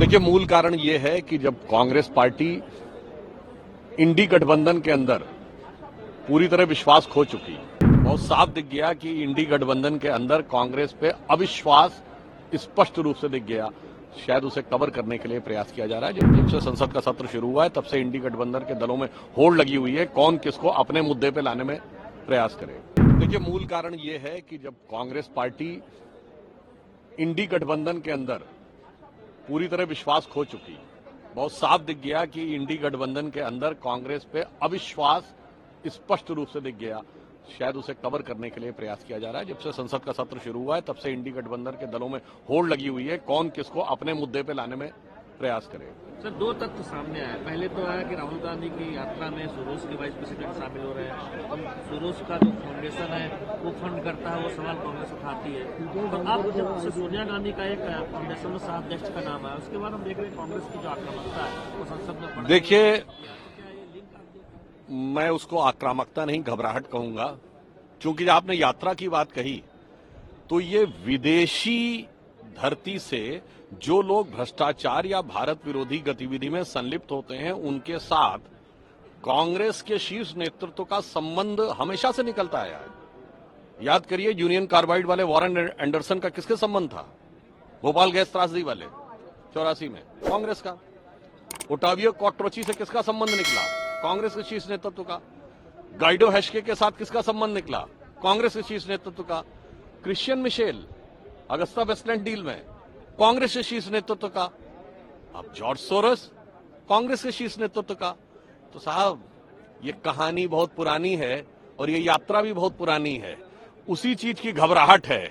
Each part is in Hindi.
देखिए, मूल कारण ये है कि जब कांग्रेस पार्टी इंडी गठबंधन के अंदर पूरी तरह विश्वास खो चुकी, बहुत साफ दिख गया कि इंडी गठबंधन के अंदर कांग्रेस पे अविश्वास स्पष्ट रूप से दिख गया। शायद उसे कवर करने के लिए प्रयास किया जा रहा है। जब से संसद का सत्र शुरू हुआ है तब से इंडी गठबंधन के दलों में होड़ लगी हुई है, कौन किसको अपने मुद्दे पे लाने में प्रयास करे। देखिए, मूल कारण ये है कि जब कांग्रेस पार्टी इंडी गठबंधन के अंदर पूरी तरह विश्वास खो चुकी, बहुत साफ दिख गया कि इंडी गठबंधन के अंदर कांग्रेस पे अविश्वास स्पष्ट रूप से दिख गया। शायद उसे कवर करने के लिए प्रयास किया जा रहा है। जब से संसद का सत्र शुरू हुआ है तब से इंडी गठबंधन के दलों में होड़ लगी हुई है, कौन किसको अपने मुद्दे पे लाने में प्रयास करे। सर, दो तथ्य सामने आया। पहले तो आया कि राहुल गांधी की यात्रा में सुरोस के वाइस प्रेसिडेंट शामिल हो रहे हैं और सुरोस का जो फाउंडेशन है वो फंड करता है, वो सवाल कांग्रेस उठाती है। तो अब जब से सोनिया गांधी का एक फाउंडेशन में सह-अध्यक्ष का नाम है, उसके बाद हम देख रहे हैं कांग्रेस की जो आक्रामकता है वो संसद में। देखिए, मैं उसको आक्रामकता नहीं, घबराहट कहूंगा, क्योंकि जब आपने यात्रा की बात कही तो ये विदेशी धरती से जो लोग भ्रष्टाचार या भारत विरोधी गतिविधि में संलिप्त होते हैं उनके साथ कांग्रेस के शीर्ष नेतृत्व का संबंध हमेशा से निकलता आया है। याद करिए, यूनियन कार्बाइड वाले वॉरेन एंडरसन का किसके संबंध था? भोपाल गैस त्रासदी वाले 84 में कांग्रेस का। ओटावियो कॉट्रोची से किसका संबंध निकला? कांग्रेस के शीर्ष नेतृत्व का। गाइडो हेस्के के साथ किसका संबंध निकला? कांग्रेस के शीर्ष नेतृत्व का। Christian Michel Agusta Westland deal में कांग्रेस के शीर्ष नेतृत्व का। अब जॉर्ज सोरोस कांग्रेस के शीर्ष नेतृत्व का। तो साहब, ये कहानी बहुत पुरानी है और ये यात्रा भी बहुत पुरानी है। उसी चीज की घबराहट है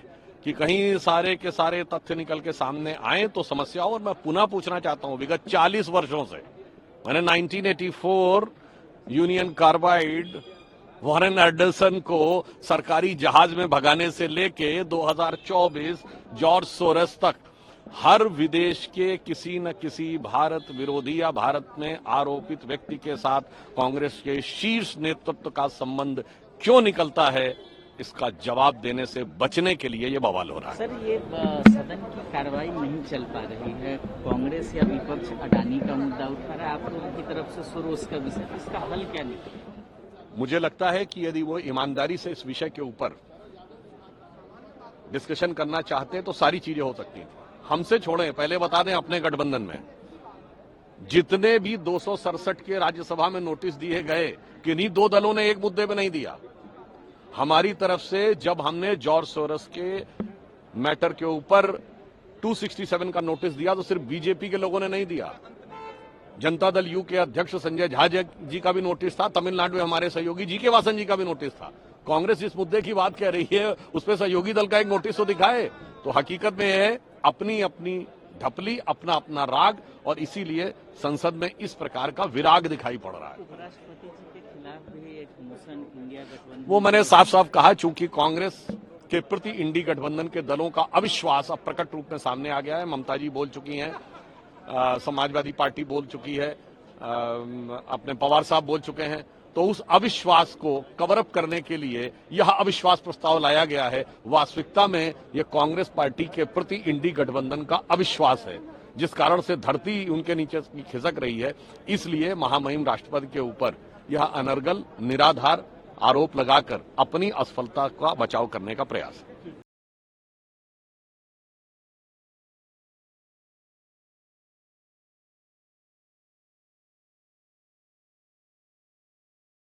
कि कहीं सारे के सारे तथ्य निकल के सामने आए तो समस्या हो। और मैं पुनः पूछना चाहता हूं, विगत 40 वर्षों से मैंने 1984 यूनियन कार्बाइड वॉरेन एंडरसन को सरकारी जहाज में भगाने से लेके 2024 जॉर्ज सोरस तक हर विदेश के किसी न किसी भारत विरोधी या भारत में आरोपित व्यक्ति के साथ कांग्रेस के शीर्ष नेतृत्व का संबंध क्यों निकलता है, इसका जवाब देने से बचने के लिए ये बवाल हो रहा है। सर, ये सदन की कार्रवाई नहीं चल पा रही है, कांग्रेस या विपक्ष अडानी का मुद्दा उठा रहा है, आप लोगों की तरफ से सुरोस का विषय, इसका हल क्या निकले? मुझे लगता है कि यदि वो ईमानदारी से इस विषय के ऊपर डिस्कशन करना चाहते हैं तो सारी चीजें हो सकती हैं। हमसे छोड़ें, पहले बता दें, अपने गठबंधन में जितने भी 267 के राज्यसभा में नोटिस दिए गए, किन्हीं दो दलों ने एक मुद्दे पे नहीं दिया। हमारी तरफ से जब हमने जॉर्ज सोरस के मैटर के ऊपर 267 का नोटिस दिया तो सिर्फ बीजेपी के लोगों ने नहीं दिया, जनता दल यू के अध्यक्ष संजय झा जी का भी नोटिस था, तमिलनाडु में हमारे सहयोगी जी के वासन जी का भी नोटिस था। कांग्रेस जिस मुद्दे की बात कह रही है उस पर सहयोगी दल का एक नोटिस तो दिखाए। तो हकीकत में है अपनी अपनी ढपली, अपना अपना राग, और इसीलिए संसद में इस प्रकार का विराग दिखाई पड़ रहा है। उपराष्ट्रपति जी के खिलाफ भी एक मोशन इंडिया गठबंधन, वो मैंने साफ साफ कहा, चूंकि कांग्रेस के प्रति इंडी गठबंधन के दलों का अविश्वास अब प्रकट रूप में सामने आ गया है। ममता जी बोल चुकी हैं, समाजवादी पार्टी बोल चुकी है, अपने पवार साहब बोल चुके हैं। तो उस अविश्वास को कवर अप करने के लिए यह अविश्वास प्रस्ताव लाया गया है। वास्तविकता में यह कांग्रेस पार्टी के प्रति इंडी गठबंधन का अविश्वास है, जिस कारण से धरती उनके नीचे खिसक रही है। इसलिए महामहिम राष्ट्रपति के ऊपर यह अनर्गल निराधार आरोप लगाकर अपनी असफलता का बचाव करने का प्रयास है।